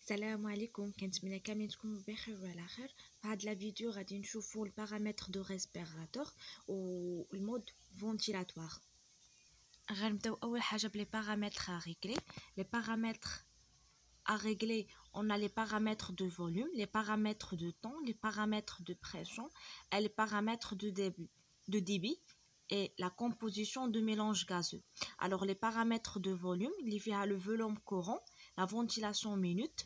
السلام عليكم. كنتمنى كاملين تكونوا بخير وعلى خير. في هاد لا فيديو غادي نشوفوا البارامتر دو ريسبيراتور والمود فونتيلاتوار. غنبداو اول حاجه بلي بارامتر à régler. Les paramètres à régler, on a les paramètres de volume, les paramètres de temps, les paramètres de pression et les paramètres de débit et la composition de mélange gazeux. Alors les paramètres de volume, il y a le volume courant, la ventilation minute,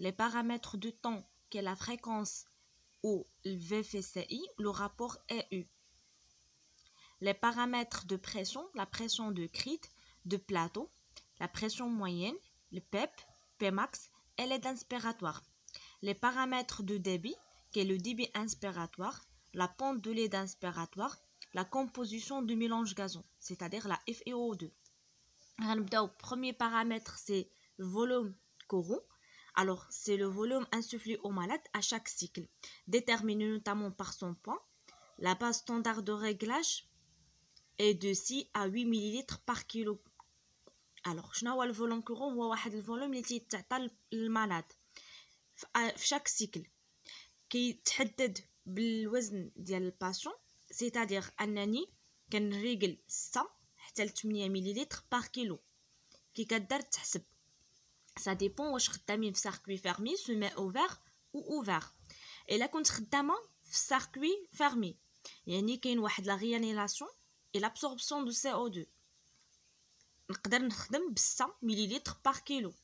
les paramètres de temps, qui est la fréquence ou le VFCI, le rapport EU. Les paramètres de pression, la pression de Crête, de plateau, la pression moyenne, le PEP, Pmax et l'aide inspiratoire. Les paramètres de débit, qui est le débit inspiratoire, la pente de l'aide inspiratoire, la composition du mélange gazon, c'est-à-dire la FeO2. Le premier paramètre, c'est le volume courant. Alors, c'est le volume insufflé au malade à chaque cycle, déterminé notamment par son poids. La base standard de réglage est de 6 à 8 ml par kilo. Alors, شنو le volume courant هو واحد الفولوم اللي تيتعطى للمالاد في chaque cycle كيتحدد بالوزن ديال الباسيون، c'est-à-dire انني كنريقل 6 حتى ل 8 ملل بار كيلو كي كدار تحسب. Ça dépend واش خدامين في سيركوي فيرمي سيمي اوفر او اوفر. الا كنت خدامه في سيركوي فيرمي يعني كاين واحد لا ريانيلاسيون اي لابسوربسيون دو سي او 2، نقدر نخدم ب 6 ملل بار كيلو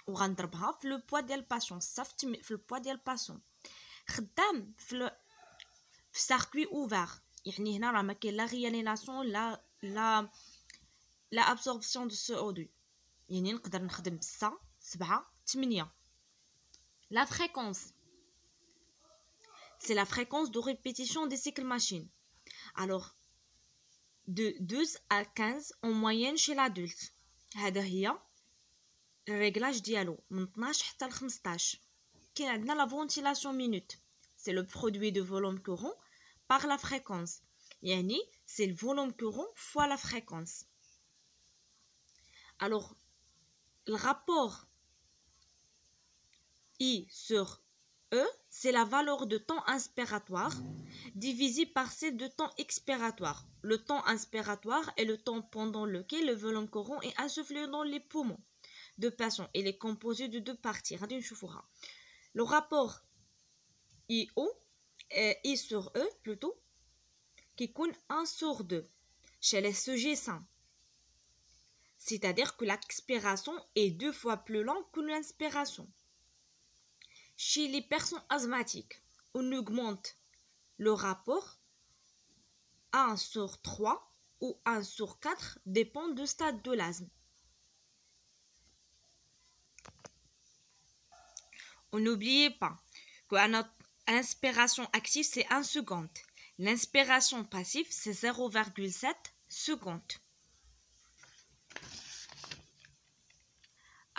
وغنضربها في لو بوا ديال الباسيون، صافت في البوا ديال الباسيون. خدام في سيركوي اوفر يعني هنا راه ما كاين لا ريانيلاسيون لا ابسوربسيون دو سي او 2، يعني نقدر نخدم ب 6 7 8. La fréquence, c'est la fréquence de répétition des cycles machines. Alors, de 12 à 15 en moyenne chez l'adulte. هذا هي الريغلاج ديالو من 12 حتى ل 15. كاين عندنا la ventilation minute. C'est le produit de volume courant par la fréquence. يعني c'est le volume courant fois la fréquence. Alors, le rapport I sur E, c'est la valeur de temps inspiratoire divisée par celle de temps expiratoire. Le temps inspiratoire est le temps pendant lequel le volume courant est insufflé dans les poumons de patient. Il est composé de deux parties. Le rapport I sur E plutôt, qui compte 1 sur 2 chez les sujets sains. C'est-à-dire que l'expiration est 2 fois plus longue que l'inspiration. Chez les personnes asthmatiques, on augmente le rapport 1 sur 3 ou 1 sur 4, dépend du stade de l'asthme. N'oubliez pas que l'inspiration active, c'est 1 seconde. L'inspiration passive, c'est 0,7 secondes.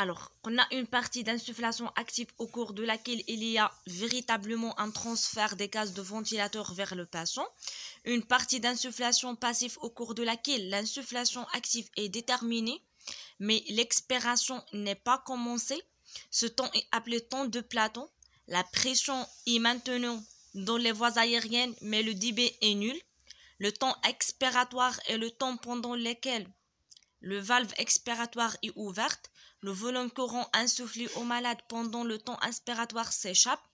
Alors, on a une partie d'insufflation active au cours de laquelle il y a véritablement un transfert des gaz de ventilateur vers le patient. Une partie d'insufflation passive au cours de laquelle l'insufflation active est déterminée, mais l'expiration n'est pas commencée. Ce temps est appelé temps de plateau. La pression est maintenue dans les voies aériennes, mais le débit est nul. Le temps expiratoire est le temps pendant lequel le valve expiratoire est ouverte. Le volume courant insufflé au malade pendant le temps inspiratoire s'échappe.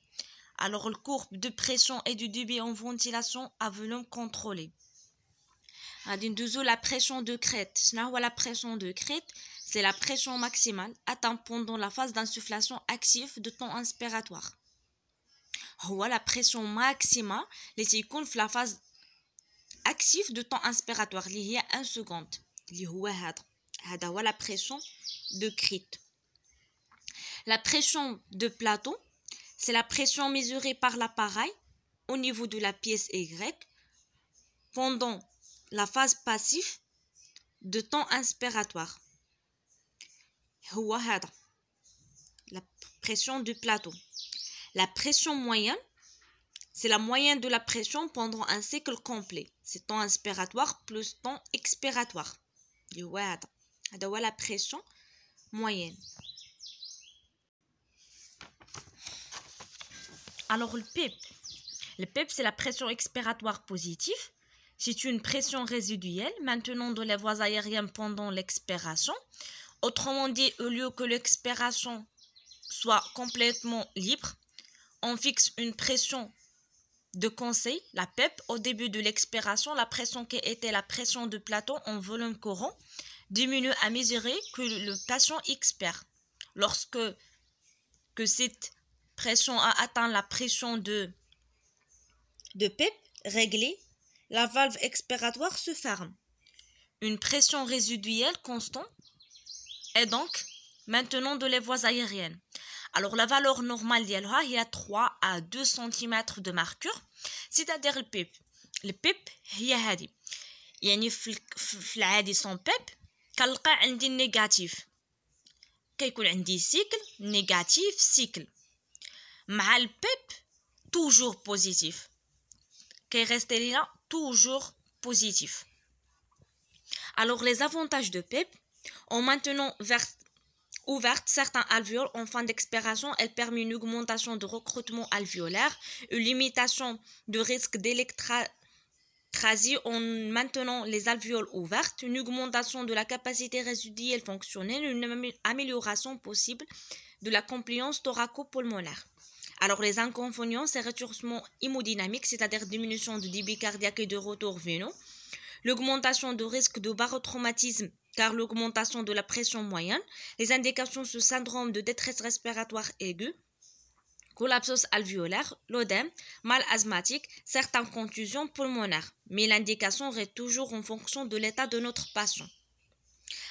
Alors, le courbe de pression et du débit en ventilation à volume contrôlé. La pression de Crête. La pression de Crête, c'est la pression maximale atteinte pendant la phase d'insufflation active de temps inspiratoire. La pression maximale, c'est la phase active de temps inspiratoire, il y a 1 seconde. La pression de Crête. La pression de plateau, c'est la pression mesurée par l'appareil au niveau de la pièce Y pendant la phase passive de temps inspiratoire. La pression du plateau. La pression moyenne, c'est la moyenne de la pression pendant un cycle complet. C'est temps inspiratoire plus temps expiratoire. La pression moyenne. Alors le PEP c'est la pression expiratoire positive. C'est une pression résiduelle maintenant dans les voies aériennes pendant l'expiration. Autrement dit, au lieu que l'expiration soit complètement libre, on fixe une pression de conseil, la PEP, au début de l'expiration. La pression qui était la pression de plateau en volume courant diminue à mesure que le patient expire. Lorsque cette pression a atteint la pression de PEP réglée, la valve expiratoire se ferme. Une pression résiduelle constante est donc maintenant dans les voies aériennes. Alors la valeur normale ديالها هي 3 à 2 cm de mercure, c'est-à-dire le PEP هي هذه. يعني في العادي sans PEP كنلقى عندي النيجاتيف، كيكون عندي سيكل نيجاتيف سيكل، مع البيب toujours positif كيريستي لينا toujours positif. Alors les avantages de PEP, en maintenant ouverte certains alvéoles en fin d'expiration, elle permet une augmentation de recrutement alvéolaire, une limitation de risque d'électrasie en maintenant les alvéoles ouvertes, une augmentation de la capacité résiduelle fonctionnelle, une amélioration possible de la compliance thoraco-pulmonaire. Alors les inconvénients, c'est rétrécissement hémodynamique, c'est-à-dire diminution du débit cardiaque et de retour veineux, l'augmentation de risque de barotraumatisme car l'augmentation de la pression moyenne, les indications sur syndrome de détresse respiratoire aiguë, collapsus alvéolaire, l'œdème, mal asthmatique, certaines contusions pulmonaires. Mais l'indication reste toujours en fonction de l'état de notre patient.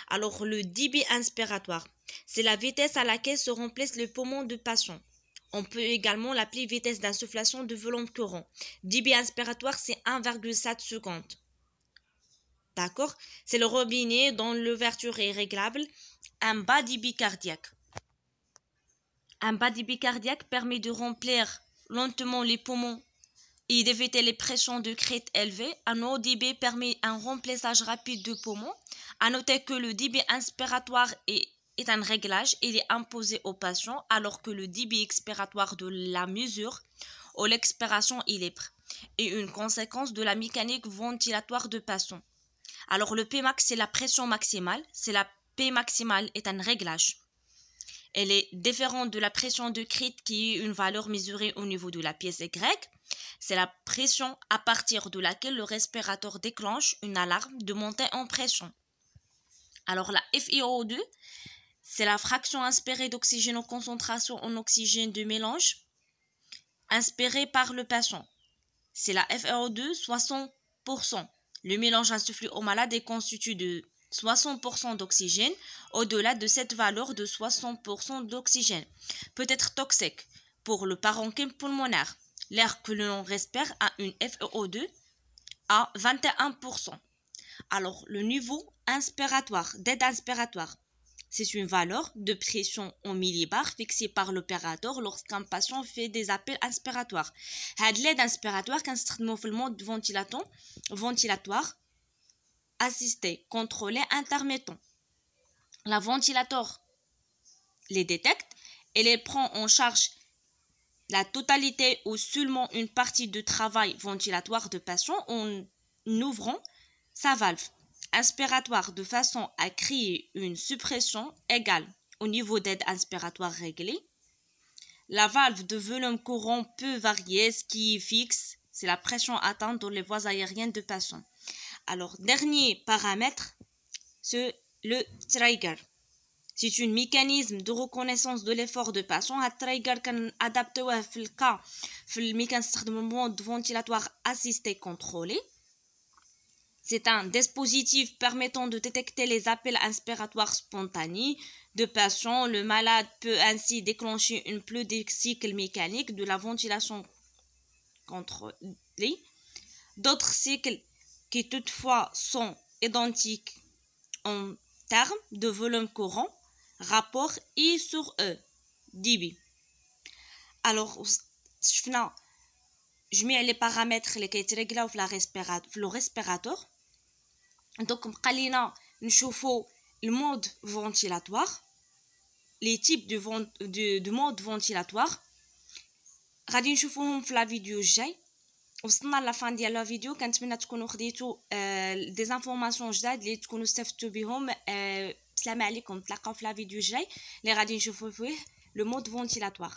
Alors le débit inspiratoire, c'est la vitesse à laquelle se remplissent les poumons du patient. On peut également l'appeler vitesse d'insufflation de volume courant. Débit inspiratoire, c'est 1,7 secondes. D'accord? C'est le robinet dont l'ouverture est réglable. Un bas débit cardiaque. Un bas débit cardiaque permet de remplir lentement les poumons et d'éviter les pressions de crête élevées. Un haut débit permet un remplissage rapide de poumons. À noter que le débit inspiratoire est un réglage, il est imposé au patient, alors que le débit expiratoire de la mesure ou l'expiration est libre et une conséquence de la mécanique ventilatoire du patient. Alors le Pmax c'est la pression maximale, la P maximale est un réglage. Elle est différente de la pression de crête qui est une valeur mesurée au niveau de la pièce Y. C'est la pression à partir de laquelle le respirateur déclenche une alarme de montée en pression. Alors la FiO2, c'est la fraction inspirée d'oxygène en concentration en oxygène de mélange inspirée par le patient. C'est la FiO2 60%. Le mélange insufflé au malade est constitué de 60% d'oxygène. Au-delà de cette valeur de 60% d'oxygène peut être toxique pour le parenchyme pulmonaire. L'air que l'on respire a une FiO2 à 21%. Alors, le niveau inspiratoire, d'aide inspiratoire, c'est une valeur de pression en millibars fixée par l'opérateur lorsqu'un patient fait des appels inspiratoires. L'aide inspiratoire كنستخدموه في المود ventilatoire assisté, contrôlé, intermittent. La ventilateur les détecte et les prend en charge la totalité ou seulement une partie du travail ventilatoire du patient en ouvrant sa valve inspiratoire de façon à créer une suppression égale au niveau d'aide inspiratoire réglé. La valve de volume courant peut varier, ce qui est fixe, c'est la pression atteinte dans les voies aériennes du patient. Alors, dernier paramètre, c'est le trigger. C'est un mécanisme de reconnaissance de l'effort de patient. Le trigger can adapté dans le cas في mécanisme de mode ventilatoire assisté contrôlé. C'est un dispositif permettant de détecter les appels inspiratoires spontanés de patients. Le malade peut ainsi déclencher une plus de cycles mécaniques de la ventilation contrôlée. D'autres cycles qui toutefois sont identiques en termes de volume courant, rapport I sur E, dB. Alors, شفنا جميع les paramètres اللي كيتريغلاو في le respirateur. Donc بقى لينا نشوفوا المود ventilatoire, les types de mode ventilatoire. غادي نشوفوهم في لا فيديو الجاي. وصلنا لافان ديال لا فيديو، كنتمنى تكونوا خديتوا دي زانفورماسيون جداد اللي تكونوا استفدتوا بهم. بسلامه عليكم، نتلاقاو في لا فيديو الجاي اللي غادي نشوفوا فيه لو مود فونتيلاتوار.